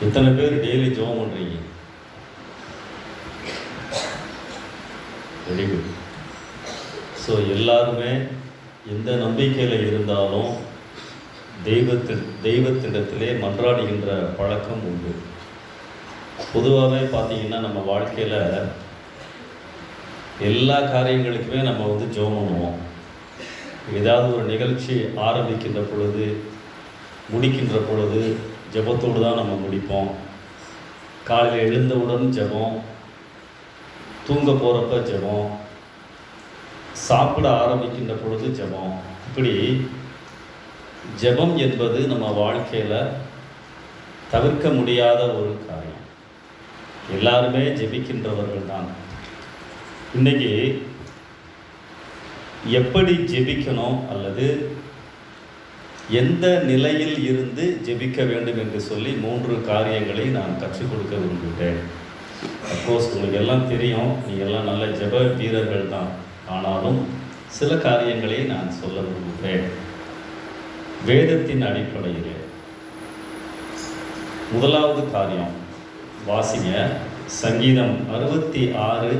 எத்தனை பேர் டெய்லி ஜெபம் பண்ணுறீங்க? Very good. ஸோ எல்லாருமே எந்த நம்பிக்கையில் இருந்தாலும் தெய்வத்திடத்திலே மன்றாடுகின்ற பழக்கம் உண்டு. பொதுவாகவே பார்த்தீங்கன்னா நம்ம வாழ்க்கையில் எல்லா காரியங்களுக்குமே நம்ம ஜெபம் பண்ணுவோம். ஏதாவது ஒரு நிகழ்ச்சி ஆரம்பிக்கின்ற பொழுது, முடிக்கின்ற பொழுது ஜெபத்தோடு தான் நம்ம முடிப்போம். காலையில் எழுந்தவுடன் ஜெபம், தூங்க போகிறப்ப ஜெபம், சாப்பிட ஆரம்பிக்கின்ற பொழுது ஜெபம். இப்படி ஜெபம் என்பது நம்ம வாழ்க்கையில் தவிர்க்க முடியாத ஒரு காரியம். எல்லாருமே ஜெபிக்கின்றவர்கள் தான். இன்றைக்கி எப்படி ஜெபிக்கணும் அல்லது எந்த நிலையில் இருந்து ஜெபிக்க வேண்டும் என்று சொல்லி 3 காரியங்களை நான் கற்றுக் கொடுக்க விரும்புகிறேன். அஃப்கோர்ஸ் உங்களுக்கு எல்லாம் தெரியும், நீங்கள் எல்லாம் நல்ல ஜெப வீரர்கள் தான். ஆனாலும் சில காரியங்களை நான் சொல்ல விரும்புகிறேன். வேதத்தின் அடிப்படையில் முதலாவது காரியம் வாசிங்க. சங்கீதம் 66:18.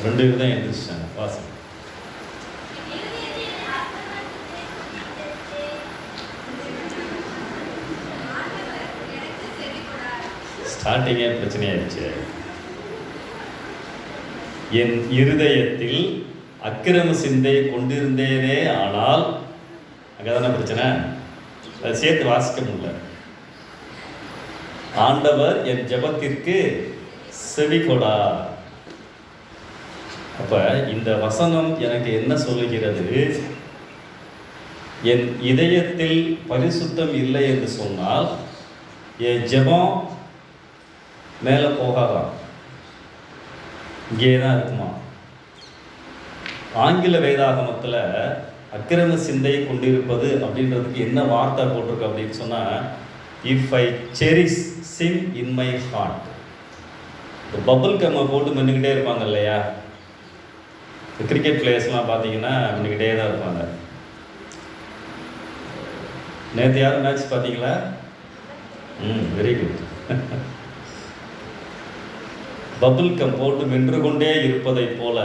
ரெண்டு பேர் தான் எழுந்திரிச்சிட்டாங்க. வாசிங்க. ஸ்டார்டிங்கே பிரச்சனையாயிடுச்சு. என் இருதயத்தில் அக்கிரம சிந்தை கொண்டிருந்தேனே ஆனால், அங்கதான பிரச்சனை. அதை சேர்த்து வாசிக்க முடியல. ஆண்டவர் என் ஜெபத்திற்கு செவி கொடா. அப்ப இந்த வசனம் எனக்கு என்ன சொல்லுகிறது? என் இதயத்தில் பரிசுத்தம் இல்லை என்று சொன்னால் என் ஜெபம் மேலே போகாதான், இங்கே தான் இருக்குமா. ஆங்கில வேதாகமத்தில் அக்கிரம சிந்தை கொண்டிருப்பது அப்படின்றதுக்கு என்ன வார்த்தை போட்டிருக்கு அப்படின்னு சொன்னால், if I cherish sin in my heart. இப்போ பபுள் கம்மை போட்டு மென்னுக்கிட்டே இருப்பாங்க இல்லையா? கிரிக்கெட் பிளேயர்ஸ்லாம் பார்த்தீங்கன்னா மென்னுக்கிட்டே தான் இருப்பாங்க. நேற்று யாரும் மேட்ச் பார்த்தீங்களா? Very good. பபுள் கம் போட்டு மென்று கொண்டே இருப்பதை போல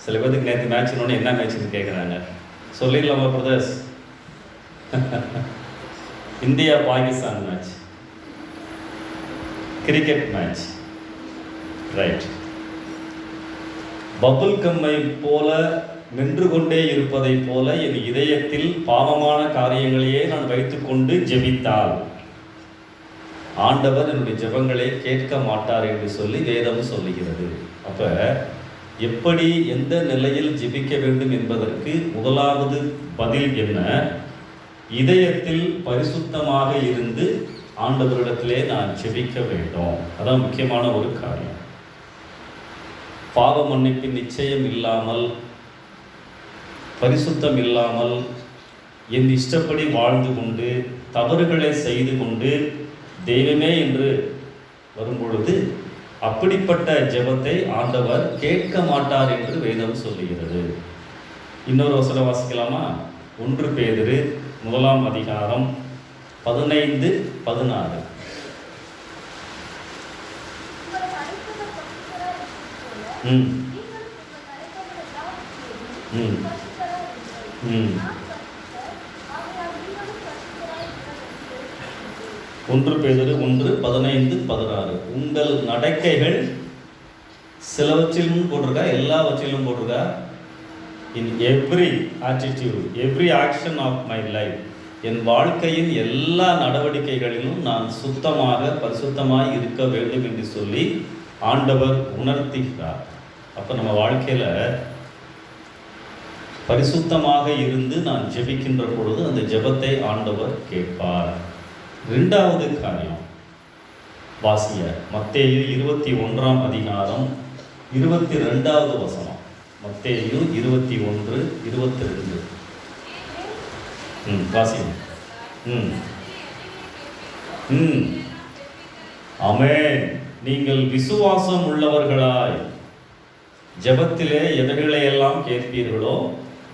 சில பேருக்கு நேற்று மேட்ச்னோடனே என்ன மேட்ச்னு கேட்குறாங்க. சொல்லிடலாமா brothers? India Pakistan match, cricket match, right. Bubble கம்மை போல மென்று கொண்டே இருப்பதை போல என் இதயத்தில் பாவமான காரியங்களையே நான் வைத்துக்கொண்டு ஜெபித்தால் ஆண்டவர் என்னுடைய ஜெபங்களை கேட்க மாட்டார் என்று சொல்லி வேதம் சொல்லுகிறது. அப்போ எப்படி எந்த நிலையில் ஜெபிக்க வேண்டும் என்பதற்கு முதலாவது பதில் என்ன? இதயத்தில் பரிசுத்தமாக இருந்து ஆண்டவரிடத்திலே நான் ஜெபிக்க வேண்டும். அதான் முக்கியமான ஒரு காரியம். பாவ மன்னிப்பின் நிச்சயம் இல்லாமல், பரிசுத்தம் இல்லாமல், என் இஷ்டப்படி வாழ்ந்து கொண்டு தவறுகளை செய்து கொண்டு தெய்வமே என்று வரும்பொழுது அப்படிப்பட்ட ஜெபத்தை ஆண்டவர் கேட்க மாட்டார் என்று வேதம் சொல்லுகிறது. இன்னொரு வசனம் வாசிக்கலாமா? 1 பேதுரு 1:15-16. ஒன்று பேதுரு 1:15-16. உங்கள் நடக்கைகள் சிலவற்றிலும் போட்டிருக்கா, எல்லாவற்றிலும் போட்டிருக்கா? In every attitude, every action of my life, என் வாழ்க்கையின் எல்லா நடவடிக்கைகளிலும் நான் சுத்தமாக பரிசுத்தமாக இருக்க வேண்டும் என்று சொல்லி ஆண்டவர் உணர்த்துகிறார். அப்போ நம்ம வாழ்க்கையில் பரிசுத்தமாக இருந்து நான் ஜெபிக்கின்ற பொழுது அந்த ஜெபத்தை ஆண்டவர் கேட்பார். 2வது காரியம் வாசிய மத்தேயு 21:22. மத்தேயு 21:22. வாசிய. ஆமென். நீங்கள் விசுவாசம் உள்ளவர்களாய் ஜெபத்திலே எவைகளையெல்லாம் கேட்பீர்களோ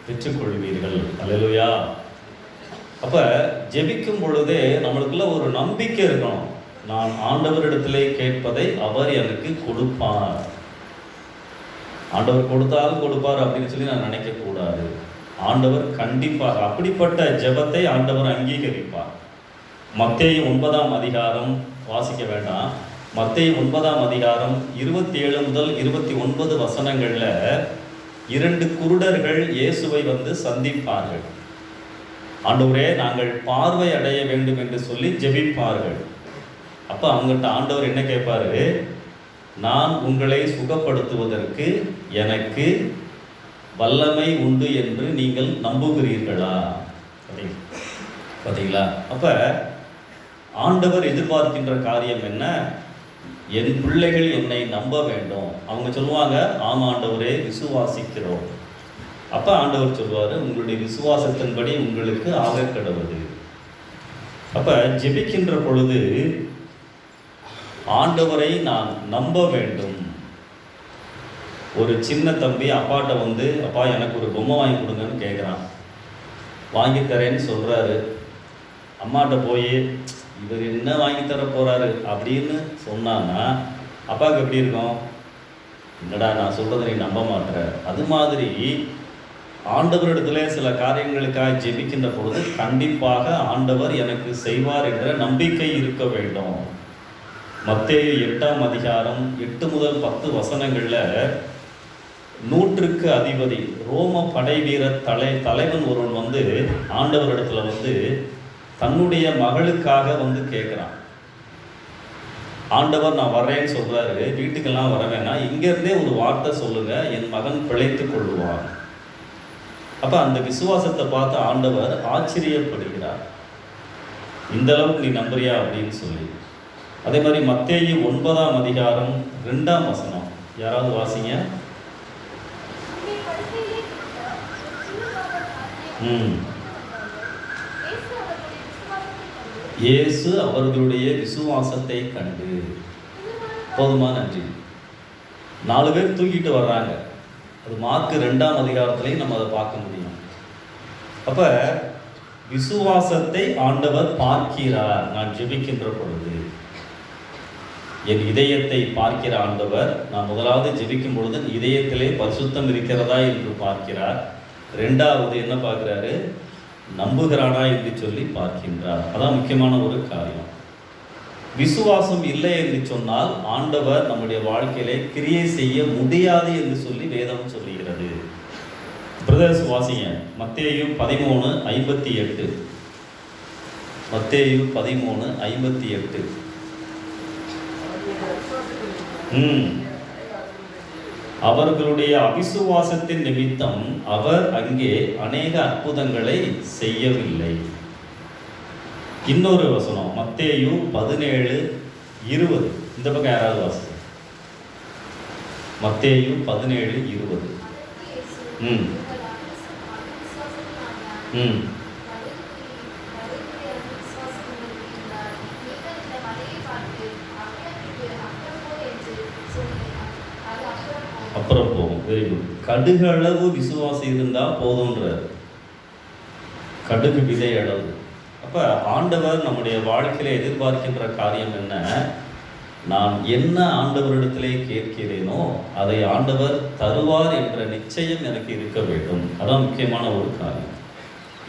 பெற்றுக்கொள்வீர்கள். அல்லேலூயா. அப்போ ஜெபிக்கும் பொழுதே நம்மளுக்குள்ள ஒரு நம்பிக்கை இருக்கணும். நான் ஆண்டவரிடத்திலே கேட்பதை அவர் எனக்கு கொடுப்பார். ஆண்டவர் கொடுத்தாலும் கொடுப்பார் அப்படின்னு சொல்லி நான் நினைக்கக்கூடாது. ஆண்டவர் கண்டிப்பாக அப்படிப்பட்ட ஜெபத்தை ஆண்டவர் அங்கீகரிப்பார். மத்தேயு 9ஆம் அதிகாரம் வாசிக்க வேண்டாம். மத்தேயு 9ஆம் அதிகாரம் 27 முதல் 29 வசனங்களில் 2 குருடர்கள் இயேசுவை வந்து சந்திப்பார்கள். ஆண்டவரே, நாங்கள் பார்வை அடைய வேண்டும் என்று சொல்லி ஜெபிப்பார்கள். அப்போ அவங்கள்ட்ட ஆண்டவர் என்ன கேட்பாரு? நான் உங்களை சுகப்படுத்துவதற்கு எனக்கு வல்லமை உண்டு என்று நீங்கள் நம்புகிறீர்களா? பார்த்தீங்களா? அப்போ ஆண்டவர் எதிர்பார்க்கின்ற காரியம் என்ன? என் பிள்ளைகள் என்னை நம்ப வேண்டும். அவங்க சொல்லுவாங்க, ஆமாம் ஆண்டவரே, விசுவாசிக்கிறோம். அப்போ ஆண்டவர் சொல்வார், உங்களுடைய விசுவாசத்தின்படி உங்களுக்கு ஆக கடவுது. அப்போ ஜெபிக்கின்ற பொழுது ஆண்டவரை நான் நம்ப வேண்டும். ஒரு சின்ன தம்பி அப்பாட்ட வந்து, அப்பா எனக்கு ஒரு பொம்மை வாங்கி கொடுங்கன்னு கேட்குறான். வாங்கி தரேன்னு சொல்கிறாரு. அம்மாட்ட போய் இவர் என்ன வாங்கி தர போகிறாரு அப்படின்னு சொன்னான்னா அப்பாவுக்கு எப்படி இருக்கும்? என்னடா நான் சொல்கிறத நீ நம்ப மாட்டேற. அது மாதிரி ஆண்டவரிடத்துல சில காரியங்களுக்காக ஜெபிக்கின்ற பொழுது கண்டிப்பாக ஆண்டவர் எனக்கு செய்வார் என்ற நம்பிக்கை இருக்க வேண்டும். மத்தேயு 8ஆம் அதிகாரம் 8 முதல் 10 வசனங்களில் 100க்கு அதிபதி ரோம படை வீரர் தலைவன் ஒருவன் வந்து ஆண்டவரிடத்துல வந்து தன்னுடைய மகளுக்காக வந்து கேட்குறான். ஆண்டவர் நான் வர்றேன்னு சொல்கிறாரு. வீட்டுக்கெல்லாம் வர வேணாம், இங்கேருந்தே ஒரு வார்த்தை சொல்லுங்கள், என் மகன் பிழைத்து கொள்ளுவான். அப்போ அந்த விசுவாசத்தை பார்த்து ஆண்டவர் ஆச்சரியப்படுகிறார். இந்த அளவுக்கு நீ நம்புறியா அப்படின்னு சொல்லி. அதே மாதிரி மத்தேயு 9ஆம் அதிகாரம் 2ஆம் வசனம் யாராவது வாசிங்க. இயேசு அவர்களுடைய விசுவாசத்தை கண்டு. போதுமா? நன்றி. 4 பேர் தூக்கிட்டு வர்றாங்க. அது மார்க்கு 2ஆம் அதிகாரத்திலையும் நம்ம அதை பார்க்க முடியும். அப்போ விசுவாசத்தை ஆண்டவர் பார்க்கிறார். நான் ஜெபிக்கின்ற பொழுது என் இதயத்தை பார்க்கிற ஆண்டவர், நான் முதலாவது ஜெபிக்கும் பொழுது இதயத்திலே பரிசுத்தம் இருக்கிறதா என்று பார்க்கிறார். 2வது என்ன பார்க்கிறாரு? நம்புகிறானா என்று சொல்லி பார்க்கின்றார். அதான் முக்கியமான ஒரு காரியம். விசுவாசம் இல்லை என்று சொன்னால் ஆண்டவர் நம்முடைய வாழ்க்கையிலே கிரியை செய்ய முடியாது என்று சொல்லி வேதம் சொல்லுகிறது. பிரதர்ஸ் வாசிங்க. மத்தேயு 13:58. மத்தேயு 13:58. அவர்களுடைய அவிசுவாசத்தின் நிமித்தம் அவர் அங்கே அநேக அற்புதங்களை செய்யவில்லை. இன்னொரு வசனம் மத்தேயு 17:20. இந்த பக்கம் யாராவது வாசி. மத்தேயு 17:20. அப்புறம் போகும். Very good. கடுகு அளவு விசுவாசம் இருந்தால் போதுன்றார். கடுகு விதை அளவு. அப்போ ஆண்டவர் நம்முடைய வாழ்க்கையில எதிர்பார்க்கின்ற காரியம் என்ன? நான் என்ன ஆண்டவரிடத்திலே கேட்கிறேனோ அதை ஆண்டவர் தருவார் என்ற நிச்சயம் எனக்கு இருக்க வேண்டும். அதான் முக்கியமான ஒரு காரியம்.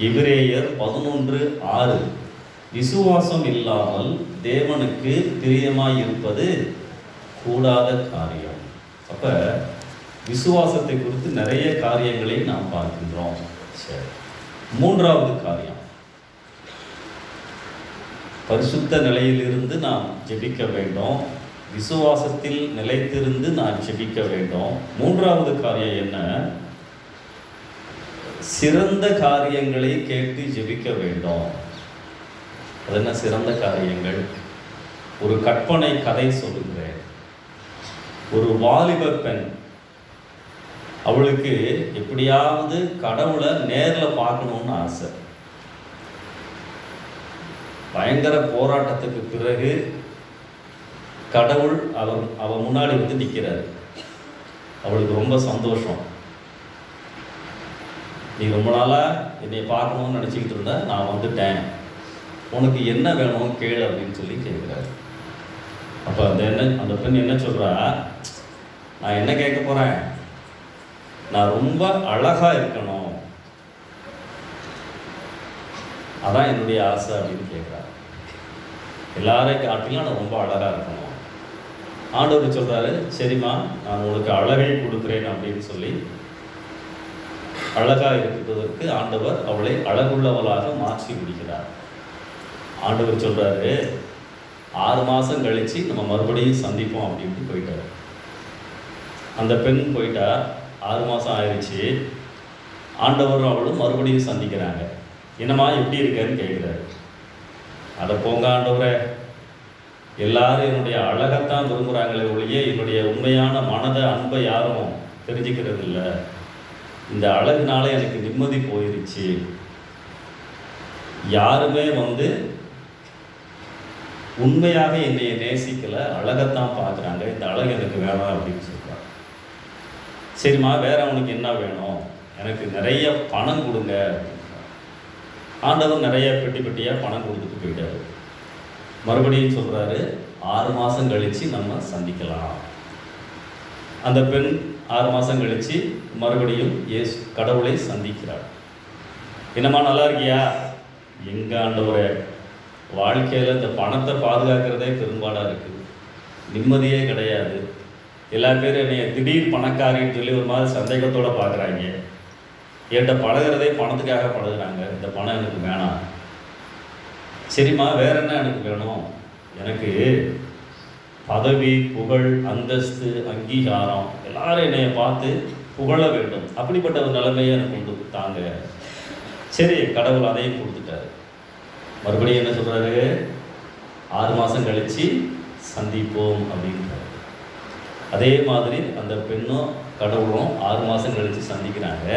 எபிரேயர் 11:6. விசுவாசம் இல்லாமல் தேவனுக்கு பிரியமாய் இருப்பது கூடாத காரியம். அப்போ விசுவாசத்தை குறித்து நிறைய காரியங்களை நாம் பார்க்கின்றோம். சரி, 3வது காரியம், பரிசுத்த நிலையிலிருந்து நாம் ஜெபிக்க வேண்டும். விசுவாசத்தில் நிலைத்திருந்து நான் ஜெபிக்க வேண்டும். 3வது காரியம் என்ன? சிறந்த காரியங்களை கேட்டு ஜெபிக்க வேண்டும். அது என்ன சிறந்த காரியங்கள்? ஒரு கற்பனை கதை சொல்லுகிறேன். ஒரு வாலிப பெண், அவளுக்கு எப்படியாவது கடவுளை நேரில் பார்க்கணும்னு ஆசை. பயங்கர போராட்டத்துக்கு பிறகு கடவுள் அவ முன்னாடி வந்து நிற்கிறார். அவளுக்கு ரொம்ப சந்தோஷம். நீ ரொம்ப நாளாக என்னை பார்க்கணும்னு நினச்சிக்கிட்டு இருந்த, நான் வந்துட்டேன், உனக்கு என்ன வேணும் கேளு அப்படின்னு சொல்லி கேட்குறாரு. அப்போ அந்த பெண் என்ன சொல்கிறா, நான் என்ன கேட்க போகிறேன், நான் ரொம்ப அழகாக இருக்கணும், அதான் என்னுடைய ஆசை அப்படின்னு கேட்குறா. எல்லாரையும் காட்டிலும் நான் ரொம்ப அழகாக இருக்கணும். ஆண்டவர் சொல்கிறாரு, சரிம்மா நான் உங்களுக்கு அழகை கொடுக்குறேன் அப்படின்னு சொல்லி அழகாக இருக்கிறதற்கு ஆண்டவர் அவளை அழகுள்ளவளாக மாற்றி விடுகிறார். ஆண்டவர் சொல்கிறாரு, 6 மாதம் கழித்து நம்ம மறுபடியும் சந்திப்போம் அப்படின்ட்டு போயிட்டார். அந்த பெண் போயிட்டா, 6 மாதம் ஆயிடுச்சு. ஆண்டவரும் அவளும் மறுபடியும் சந்திக்கிறாங்க. என்னம்மா எப்படி இருக்கன்னு கேட்குறாரு. அதை போங்க ஆண்டவரே, எல்லாரும் என்னுடைய அழகைத்தான் விரும்புகிறாங்களே ஒழிய என்னுடைய உண்மையான மனதை அன்பை யாரும் தெரிஞ்சுக்கிறது இல்லை. இந்த அழகுனால எனக்கு நிம்மதி போயிருச்சு. யாருமே உண்மையாக என்னைய நேசிக்கலை, அழகைத்தான் பார்க்குறாங்க. இந்த அழகு எனக்கு வேணாம் அப்படின்னு சொல்கிறார். சரிம்மா வேற அவனுக்கு என்ன வேணும், எனக்கு நிறைய பணம் கொடுங்க. ஆண்டவர் நிறைய பெட்டி பெட்டியாக பணம் கொடுத்துட்டு போயிட்டாரு. மறுபடியும் சொல்கிறாரு, 6 மாதம் கழித்து நம்ம சந்திக்கலாம். அந்த பெண் 6 மாதம் கழித்து மறுபடியும் கடவுளை சந்திக்கிறார். என்னம்மா நல்லா இருக்கியா? எங்க ஆண்டவரே, வாழ்க்கையில் இந்த பணத்தை பாதுகாக்கிறதே பெரும்பாடாக இருக்குது, நிம்மதியே கிடையாது. எல்லா பேரும் என்னைய திடீர் பணக்காரின்னு சொல்லி ஒரு மாதிரி சந்தேகத்தோடு பார்க்குறாங்க. என்கிட்ட பழகிறதே பணத்துக்காக பழகுறாங்க. இந்த பணம் எனக்கு வேணாம். சரிம்மா வேற என்ன எனக்கு வேணும்? எனக்கு பதவி, புகழ், அந்தஸ்து, அங்கீகாரம், எல்லாரும் என்னைய பார்த்து புகழ வேண்டும். அப்படிப்பட்ட ஒரு நிலைமையை எனக்கு கொண்டு தாங்க. சரி, கடவுள் அதையும் கொடுத்துட்டாரு. மறுபடியும் என்ன சொல்கிறாரு, 6 மாதம் கழித்து சந்திப்போம் அப்படின்றாரு. அதே மாதிரி அந்த பெண்ணும் கடவுளும் 6 மாதம் கழித்து சந்திக்கிறாங்க.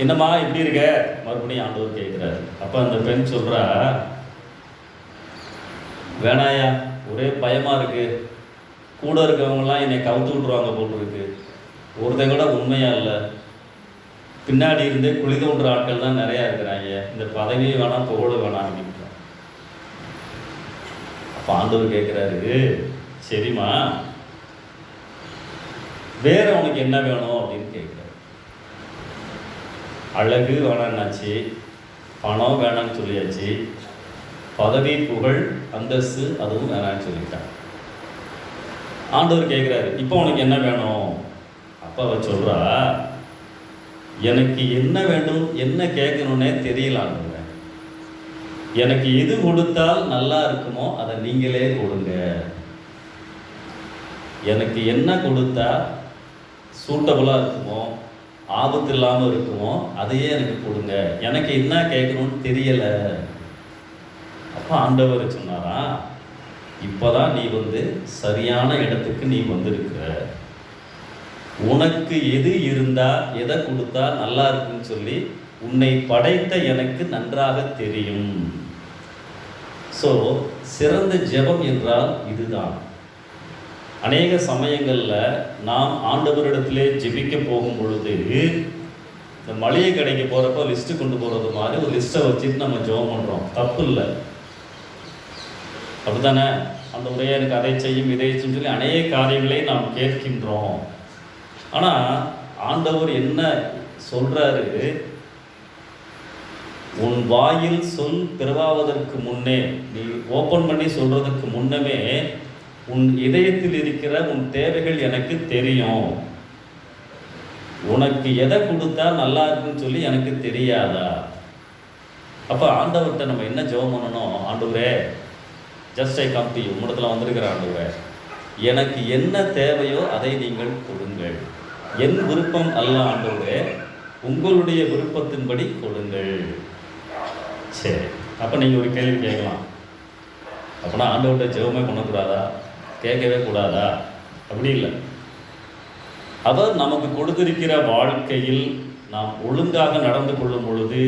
என்னம்மா இப்படி இருக்க மறுபடியும் ஆண்டவர் கேட்குறாரு. அப்போ அந்த பெண் சொல்கிறா, வேணாயா, ஒரே பயமாக இருக்குது, கூட இருக்கவங்களாம் என்னை கவுத்து விட்ருவாங்க போல் இருக்கு, ஒருத்தன் கூட உண்மையாக இல்லை, பின்னாடி இருந்தே குழி தோன்ற ஆட்கள் தான் நிறையா இருக்கிறாங்க, இந்த பதவியும் வேணாம் புகழும் வேணாம் அப்படின்றான். அப்போ ஆண்டவர் கேட்குறாரு, சரிம்மா வேற உனக்கு என்ன வேணும் அப்படின்னு கேட்குறாரு. அழகு வேணான்னாச்சு, பணம் வேணான்னு சொல்லியாச்சு, பதவி, புகழ், அந்தஸ்து அதுவும் வேணான்னு சொல்லிட்டான். ஆண்டவர் கேட்குறாரு, இப்போ உனக்கு என்ன வேணும்? அப்போ அவ சொல்கிறா, எனக்கு என்ன வேண்டும், என்ன கேட்கணுன்னே தெரியல ஆண்டவரே, எனக்கு எது கொடுத்தால் நல்லா இருக்குமோ அதை நீங்களே கொடுங்க. எனக்கு என்ன கொடுத்தா சூட்டபுளாக இருக்குமோ, ஆபத்து இல்லாமல் இருக்குமோ அதையே எனக்கு கொடுங்க, எனக்கு என்ன கேட்கணும்னு தெரியலை. அப்போ ஆண்டவர் சொன்னாரா, இப்போதான் நீ சரியான இடத்துக்கு நீ வந்திருக்கிற. உனக்கு எது இருந்தால் எதை கொடுத்தா நல்லா இருக்குன்னு சொல்லி உன்னை படைத்த எனக்கு நன்றாக தெரியும். ஸோ சிறந்த ஜெபம் என்றால் இதுதான். அநேக சமயங்களில் நாம் ஆண்டவரிடத்திலே ஜெபிக்க போகும் பொழுது இந்த மளிகை கடைக்கு போகிறப்ப லிஸ்ட்டு கொண்டு போகிறது மாதிரி ஒரு லிஸ்ட்டை வச்சுட்டு நம்ம ஜெபம் பண்ணுறோம். தப்பு இல்லை, அப்படித்தானே? அந்த உரையை எனக்கு அதை செய்யும் இதை செய்யும் சொல்லி அநேக காரியங்களை நாம் கேட்கின்றோம். ஆனால் ஆண்டவர் என்ன சொல்கிறாரு, உன் வாயில் சொல் பிறவாவதற்கு முன்னே, நீ ஓப்பன் பண்ணி சொல்கிறதுக்கு முன்னமே உன் இதயத்தில் இருக்கிற உன் தேவைகள் எனக்கு தெரியும். உனக்கு எதை கொடுத்தா நல்லா இருக்குன்னு சொல்லி எனக்கு தெரியாதா? அப்போ ஆண்டவர்கிட்ட நம்ம என்ன ஜெபம் பண்ணணும்? ஆண்டவரே, just I come to you, உம்மிடத்தில் வந்திருக்கிற ஆண்டவரே, எனக்கு என்ன தேவையோ அதை நீங்கள் கொடுங்கள். என் விருப்பம் அல்ல ஆண்டவரே, உங்களுடைய விருப்பத்தின்படி கொடுங்கள். சரி, அப்போ நீங்கள் ஒரு கேள்வி கேட்கலாம், அப்படின்னா ஆண்டவர்கிட்ட ஜெபமே பண்ணக்கூடாதா, கேட்கவே கூடாதா? அப்படி இல்லை. அவர் நமக்கு கொடுத்திருக்கிற வாழ்க்கையில் நாம் ஒழுங்காக நடந்து கொள்ளும் பொழுது,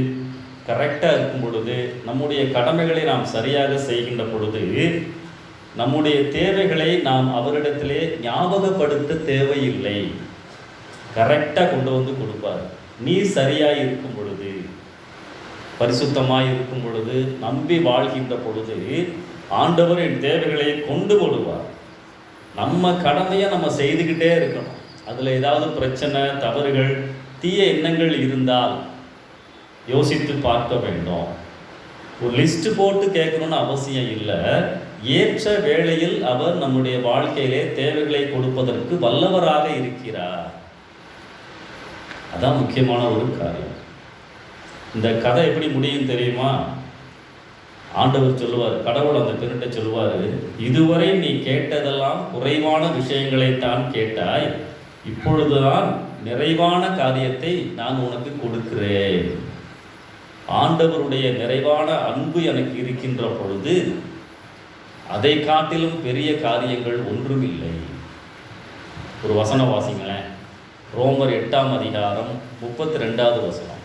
கரெக்டாக இருக்கும் பொழுது, நம்முடைய கடமைகளை நாம் சரியாக செய்கின்ற பொழுது, நம்முடைய தேவைகளை நாம் அவரிடத்திலே ஞாபகப்படுத்த தேவையில்லை. கரெக்டாக கொண்டு கொடுப்பார். நீ சரியாய் இருக்கும் பொழுது, பரிசுத்தமாய் இருக்கும் பொழுது, நம்பி வாழ்கின்ற பொழுது ஆண்டவர் என் தேவைகளை கொண்டு போடுவார். நம்ம கடமையை நம்ம செய்துக்கிட்டே இருக்கணும். அதில் ஏதாவது பிரச்சனை, தவறுகள், தீய எண்ணங்கள் இருந்தால் யோசித்து பார்க்க வேண்டும். ஒரு லிஸ்ட் போட்டு கேட்கணும்னு அவசியம் இல்லை. ஏற்ற வேளையில் அவர் நம்முடைய வாழ்க்கையிலே தேவைகளை கொடுப்பதற்கு வல்லவராக இருக்கிறார். அதான் முக்கியமான ஒரு காரியம். இந்த கதை எப்படி முடியும் தெரியுமா? ஆண்டவர் சொல்லுவார், கடவுள் அந்த பெண்ணிட்ட சொல்லுவார், இதுவரை நீ கேட்டதெல்லாம் குறைவான விஷயங்களைத்தான் கேட்டாய், இப்பொழுதுதான் நிறைவான காரியத்தை நான் உனக்கு கொடுக்கிறேன். ஆண்டவருடைய நிறைவான அன்பு எனக்கு இருக்கின்ற பொழுது அதை காட்டிலும் பெரிய காரியங்கள் ஒன்றுமில்லை. ஒரு வசனம் வாசிங்களேன். ரோமர் 8ஆம் அதிகாரம் 32வது வசனம்.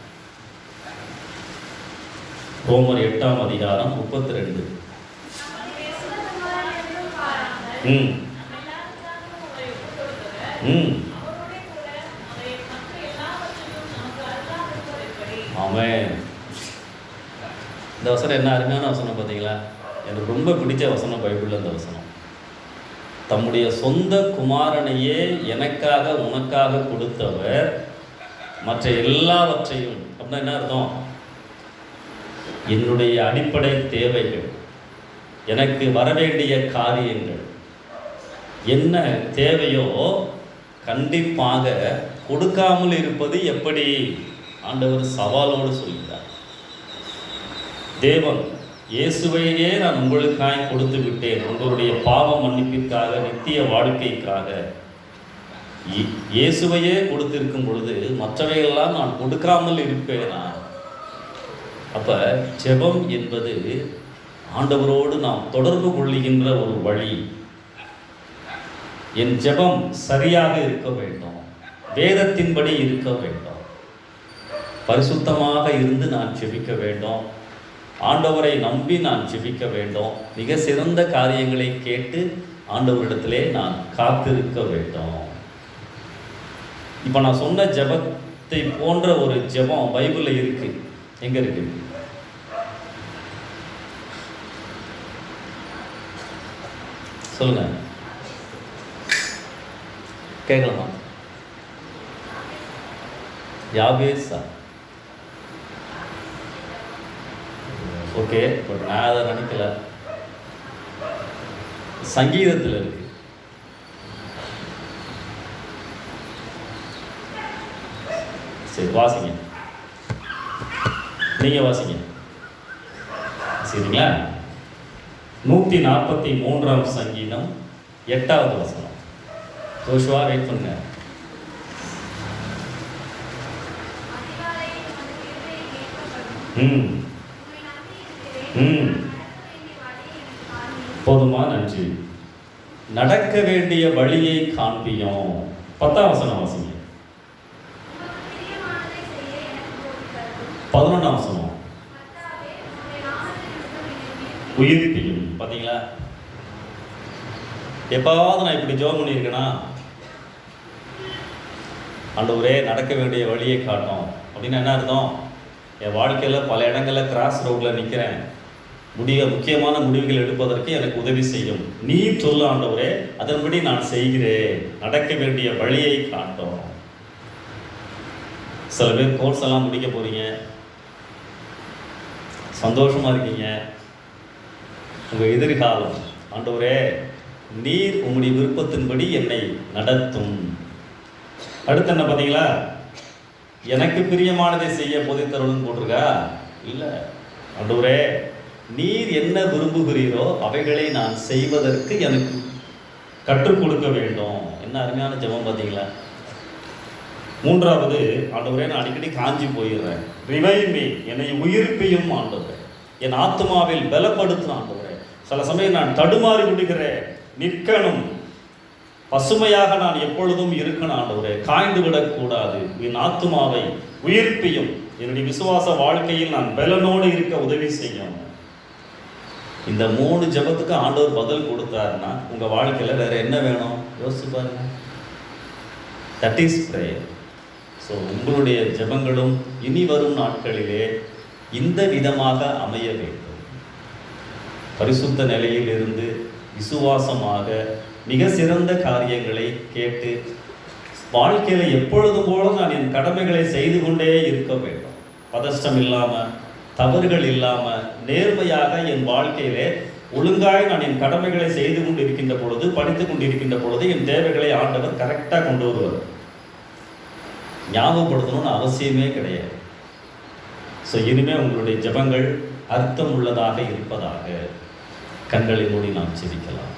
ரோமர் 8ஆம் அதிகாரம் 32. ஆமென். இந்த வசனம் என்ன அருமையான வசனம் பார்த்தீங்களா? எனக்கு ரொம்ப பிடிச்ச வசனம் பைபிளில் இந்த வசனம். தம்முடைய சொந்த குமாரனையே எனக்காக உனக்காக கொடுத்தவர் மற்ற எல்லாவற்றையும், அப்படின்னா என்ன அர்த்தம்? என்னுடைய அடிப்படை தேவைகள், எனக்கு வரவேண்டிய காரியங்கள் என்ன தேவையோ கண்டிப்பாக கொடுக்காமல் இருப்பது எப்படி? ஆண்டவர் சவாலோடு சொல்கிறார். தேவன் இயேசுவையே நான் உங்களுக்காய் கொடுத்து விட்டேன், உங்களுடைய பாவ மன்னிப்பிற்காக, நித்திய வாழ்க்கைக்காக. இயேசுவையே கொடுத்திருக்கும் பொழுது மற்றவையெல்லாம் நான் கொடுக்காமல் இருப்பேனா? அப்போ ஜெபம் என்பது ஆண்டவரோடு நாம் தொடர்பு கொள்ளுகின்ற ஒரு வழி. என் ஜெபம் சரியாக இருக்க வேண்டும், வேதத்தின்படி இருக்க வேண்டும், பரிசுத்தமாக இருந்து நான் ஜெபிக்க வேண்டும், ஆண்டவரை நம்பி நான் ஜெபிக்க வேண்டும், மிக சிறந்த காரியங்களை கேட்டு ஆண்டவரிடத்திலே நான் காத்திருக்க வேண்டும். இப்போ நான் சொன்ன ஜெபத்தை போன்ற ஒரு ஜெபம் பைபிளில் இருக்கு. எங்க இருக்கு? சொல்லுங்க, கேட்கலாமா? யாபேஸா? ஓகே, பட் நான் அதை நினைக்கல. சங்கீதத்தில் இருக்கு. சரி, வாசிங்க, நீங்க வாசிங்க. சரிங்களா? 143ஆம் சங்கீதம் 8வது வசனம். ஜோஷுவா வெயிட் பண்ணுங்க. போதுமா? நன்றி. நடக்க வேண்டிய வழியை காண்பியும். 10ஆம் வசனம் வாசிங்க. 11ஆம் வசனம். உயிர்ப்பியும். பார்த்தீங்களா? எப்பாவது நான் இப்படி ஜெபம் பண்ணியிருக்கேனா? ஆண்டவரே நடக்க வேண்டிய வழியை காட்டும் அப்படின்னு என்ன அர்த்தம்? என் வாழ்க்கையில் பல இடங்களில் கிராஸ் ரோட்டில் நிற்கிறேன், முக்கியமான முடிவுகள் எடுப்பதற்கு எனக்கு உதவி செய்யும். நீ சொல்ல ஆண்டவரே, அதன்படி நான் செய்கிறேன். நடக்க வேண்டிய வழியை காட்டும். சில பேர் கோர்ஸ் எல்லாம் முடிக்க போறீங்க, சந்தோஷமா இருக்கீங்க. உங்கள் எதிர்காலம், ஆண்டவரே நீர் உங்களுடைய விருப்பத்தின்படி என்னை நடத்தும். அடுத்து என்ன பார்த்தீங்களா? எனக்கு பிரியமானதை செய்ய போதித்தருள்னு போட்டிருக்கா? இல்லை. ஆண்டவரே நீர் என்ன விரும்புகிறீரோ அவைகளை நான் செய்வதற்கு எனக்கு கற்றுக் கொடுக்க வேண்டும். என்ன அருமையான ஜெபம் பார்த்தீங்களா? 3வது, ஆண்டவரே நான் அடிக்கடி காஞ்சி போயிடுறேன், ரிவைவ் மீ, என்னை உயிர்ப்பியும் ஆண்டவரே, என் ஆத்மாவில் பலப்படுத்தும் ஆண்டவரே. சில சமயம் நான் தடுமாறி விடுகிறேன், நிற்கணும், பசுமையாக நான் எப்பொழுதும் இருக்கணும் ஆண்டவரே, காய்ந்து விடக்கூடாது. என் ஆத்மாவை உயிர்ப்பியும், என்னுடைய விசுவாச வாழ்க்கையில் நான் பலனோடு இருக்க உதவி செய்யும். இந்த 3 ஜெபத்துக்கு ஆண்டவர் பதில் கொடுத்தாருன்னா உங்கள் வாழ்க்கையில் வேற என்ன வேணும் யோசிச்சு பாருங்க. That is prayer. ஸோ உங்களுடைய ஜெபங்களும் இனி வரும் நாட்களிலே இந்த விதமாக அமைய வேண்டும். பரிசுத்த நிலையில் இருந்து விசுவாசமாக மிக சிறந்த காரியங்களை கேட்டு வாழ்க்கையில் எப்பொழுதும் போல நான் என் கடமைகளை செய்து கொண்டே இருக்க வேண்டும். பதஷ்டம் இல்லாமல், தவறுகள் இல்லாமல், நேர்மையாக என் வாழ்க்கையிலே ஒழுங்காய் நான் என் கடமைகளை செய்து கொண்டு இருக்கின்ற பொழுது, படித்து கொண்டிருக்கின்ற பொழுது என் தேவைகளை ஆண்டவர் கரெக்டாக கொண்டு வருவார். ஞாபகப்படுத்தணும்னு அவசியமே கிடையாது. ஸோ இனிமேல் உங்களுடைய ஜெபங்கள் அர்த்தம் உள்ளதாக இருப்பதாக. கண்களை மூடி நாம் சிரிக்கலாம்.